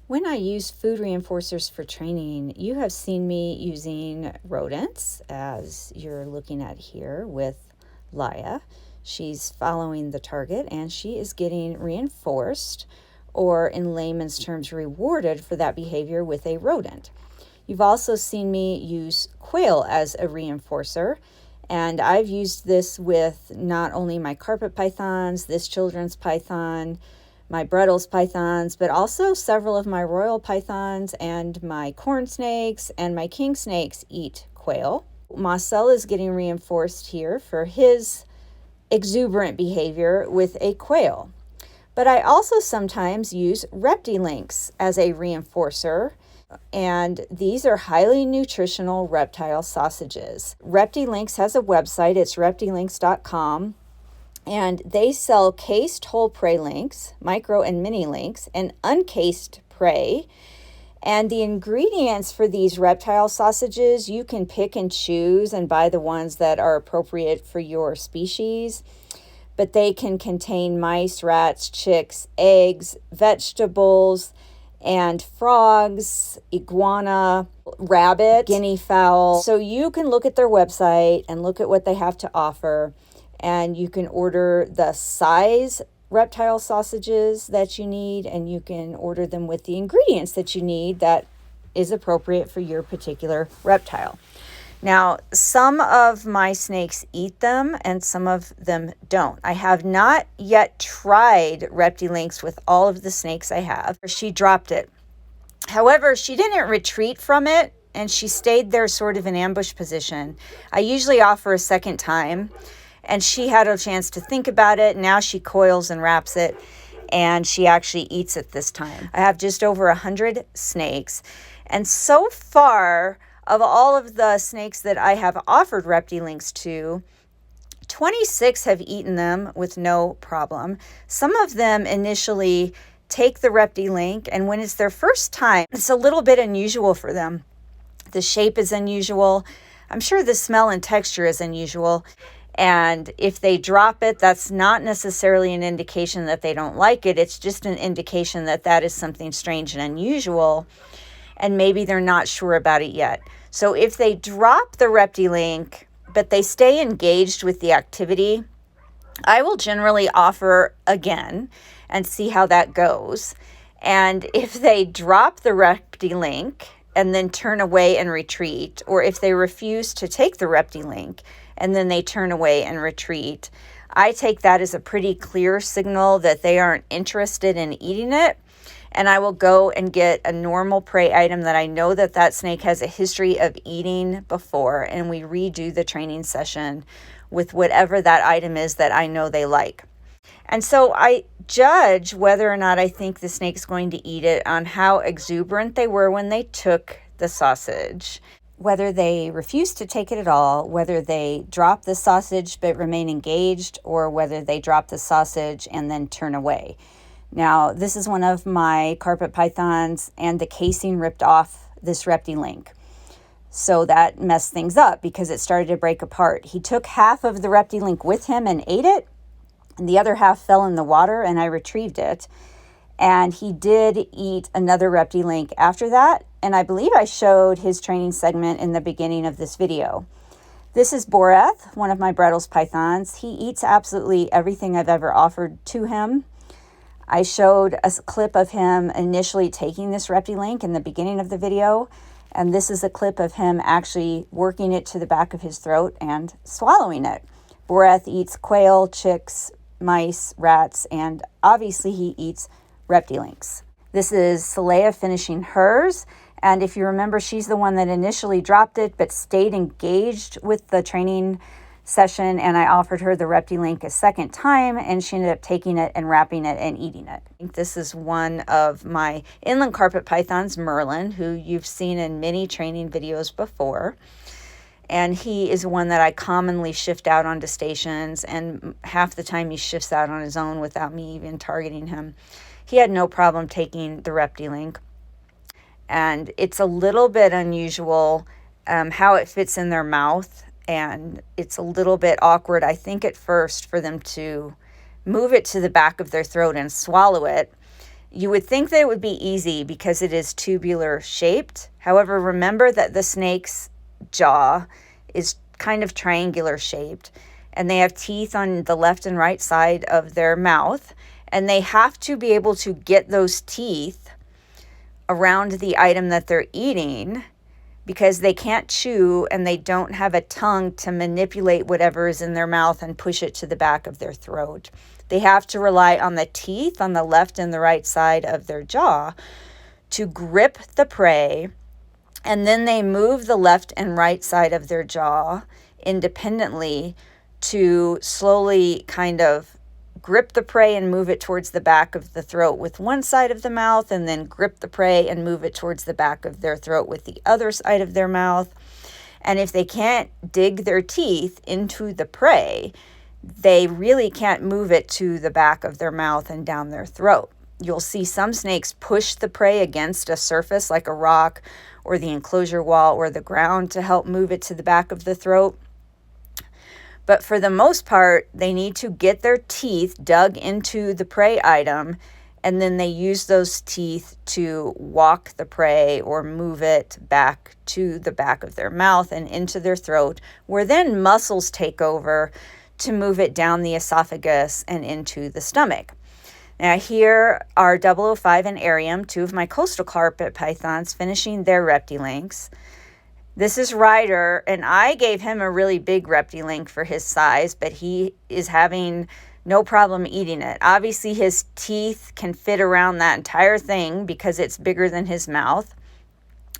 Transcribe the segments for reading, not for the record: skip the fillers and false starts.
When I use food reinforcers for training, you have seen me using rodents, as you're looking at here with Laya. She's following the target and she is getting reinforced, or in layman's terms, rewarded for that behavior with a rodent. You've also seen me use quail as a reinforcer, and I've used this with not only my carpet pythons, this children's python, my Brettles pythons, but also several of my royal pythons and my corn snakes and my king snakes eat quail. Marcel is getting reinforced here for his exuberant behavior with a quail. But I also sometimes use Reptilinks as a reinforcer, and these are highly nutritional reptile sausages. Reptilinks has a website, it's reptilinks.com. And they sell cased whole prey links, micro and mini links, and uncased prey. And the ingredients for these reptile sausages, you can pick and choose and buy the ones that are appropriate for your species. But they can contain mice, rats, chicks, eggs, vegetables, and frogs, iguana, rabbit, guinea fowl. So you can look at their website and look at what they have to offer. And you can order the size reptile sausages that you need, and you can order them with the ingredients that you need that is appropriate for your particular reptile. Now, some of my snakes eat them and some of them don't. I have not yet tried Reptilinks with all of the snakes I have. She dropped it. However, she didn't retreat from it, and she stayed there sort of in ambush position. I usually offer a second time, and she had a chance to think about it. Now she coils and wraps it, and she actually eats it this time. I have just over 100 snakes. And so far, of all of the snakes that I have offered Reptilinks to, 26 have eaten them with no problem. Some of them initially take the Reptilink, and when it's their first time, it's a little bit unusual for them. The shape is unusual. I'm sure the smell and texture is unusual. And if they drop it, that's not necessarily an indication that they don't like it. It's just an indication that that is something strange and unusual, and maybe they're not sure about it yet. So if they drop the Reptilink, but they stay engaged with the activity, I will generally offer again and see how that goes. And if they drop the Reptilink and then turn away and retreat, or if they refuse to take the Reptilink and then they turn away and retreat, I take that as a pretty clear signal that they aren't interested in eating it. And I will go and get a normal prey item that I know that that snake has a history of eating before, and we redo the training session with whatever that item is that I know they like. And so I judge whether or not I think the snake's going to eat it on how exuberant they were when they took the sausage, whether they refuse to take it at all, whether they drop the sausage but remain engaged, or whether they drop the sausage and then turn away. Now, this is one of my carpet pythons, and the casing ripped off this Reptilink. So that messed things up because it started to break apart. He took half of the Reptilink with him and ate it, and the other half fell in the water, and I retrieved it. And he did eat another Reptilink after that, and I believe I showed his training segment in the beginning of this video. This is Boreth, one of my Brettles pythons. He eats absolutely everything I've ever offered to him. I showed a clip of him initially taking this Reptilink in the beginning of the video, and this is a clip of him actually working it to the back of his throat and swallowing it. Boreth eats quail, chicks, mice, rats, and obviously he eats Reptilinks. This is Saleha finishing hers, and if you remember, she's the one that initially dropped it but stayed engaged with the training session, and I offered her the Reptilink a second time, and she ended up taking it and wrapping it and eating it. I think this is one of my inland carpet pythons, Merlin, who you've seen in many training videos before. And he is one that I commonly shift out onto stations, and half the time he shifts out on his own without me even targeting him. He had no problem taking the Reptilink. And it's a little bit unusual how it fits in their mouth, and it's a little bit awkward, I think, at first for them to move it to the back of their throat and swallow it. You would think that it would be easy because it is tubular shaped. However, remember that the snake's jaw is kind of triangular shaped, and they have teeth on the left and right side of their mouth, and they have to be able to get those teeth around the item that they're eating because they can't chew and they don't have a tongue to manipulate whatever is in their mouth and push it to the back of their throat. They have to rely on the teeth on the left and the right side of their jaw to grip the prey, and then they move the left and right side of their jaw independently to slowly kind of grip the prey and move it towards the back of the throat with one side of the mouth, and then grip the prey and move it towards the back of their throat with the other side of their mouth. And if they can't dig their teeth into the prey, they really can't move it to the back of their mouth and down their throat. You'll see some snakes push the prey against a surface like a rock or the enclosure wall or the ground to help move it to the back of the throat. But for the most part, they need to get their teeth dug into the prey item, and then they use those teeth to walk the prey or move it back to the back of their mouth and into their throat, where then muscles take over to move it down the esophagus and into the stomach. Now here are 005 and Arium, two of my coastal carpet pythons, finishing their Reptilinks. This is Ryder, and I gave him a really big Reptilink for his size, but he is having no problem eating it. Obviously, his teeth can fit around that entire thing because it's bigger than his mouth,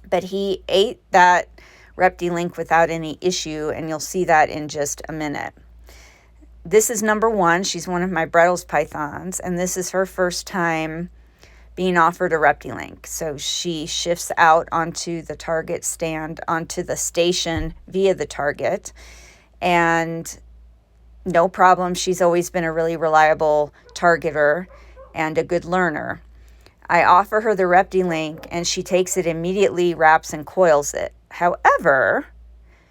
but he ate that Reptilink without any issue, and you'll see that in just a minute. This is number one. She's one of my Brettles pythons, and this is her first time being offered a Reptilink. So she shifts out onto the target stand, onto the station via the target, and no problem. She's always been a really reliable targeter and a good learner. I offer her the Reptilink, and she takes it immediately, wraps and coils it. However,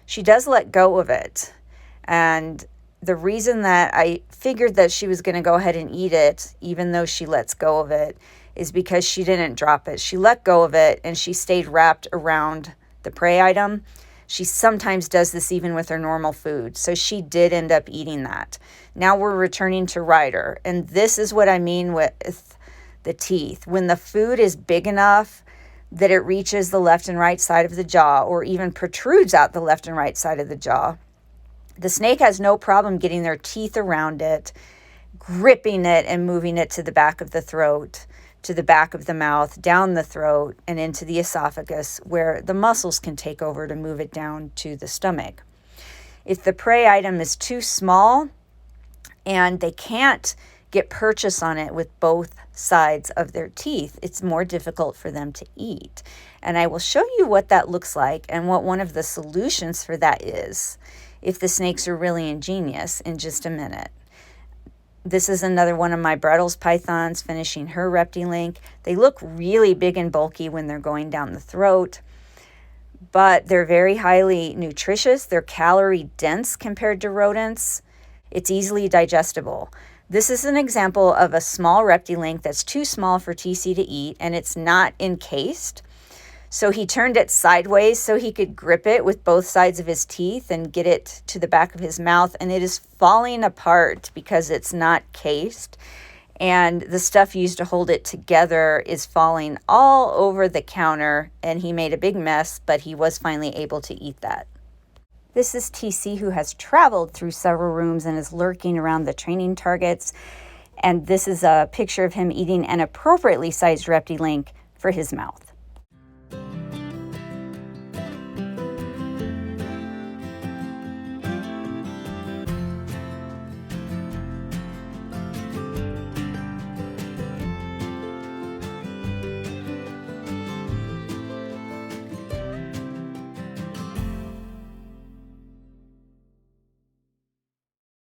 she does let go of it, and the reason that I figured that she was going to go ahead and eat it, even though she lets go of it, is because she didn't drop it. She let go of it and she stayed wrapped around the prey item. She sometimes does this even with her normal food. So she did end up eating that. Now we're returning to Ryder. And this is what I mean with the teeth. When the food is big enough that it reaches the left and right side of the jaw, or even protrudes out the left and right side of the jaw, the snake has no problem getting their teeth around it, gripping it and moving it to the back of the throat, to the back of the mouth, down the throat, and into the esophagus, where the muscles can take over to move it down to the stomach. If the prey item is too small and they can't get purchase on it with both sides of their teeth, it's more difficult for them to eat. And I will show you what that looks like and what one of the solutions for that is, if the snakes are really ingenious, in just a minute. This is another one of my Brettles pythons finishing her Reptilink. They look really big and bulky when they're going down the throat, but they're very highly nutritious. They're calorie dense compared to rodents. It's easily digestible. This is an example of a small Reptilink that's too small for TC to eat, and it's not encased. So he turned it sideways so he could grip it with both sides of his teeth and get it to the back of his mouth. And it is falling apart because it's not cased. And the stuff used to hold it together is falling all over the counter. And he made a big mess, but he was finally able to eat that. This is TC, who has traveled through several rooms and is lurking around the training targets. And this is a picture of him eating an appropriately sized Reptilink for his mouth.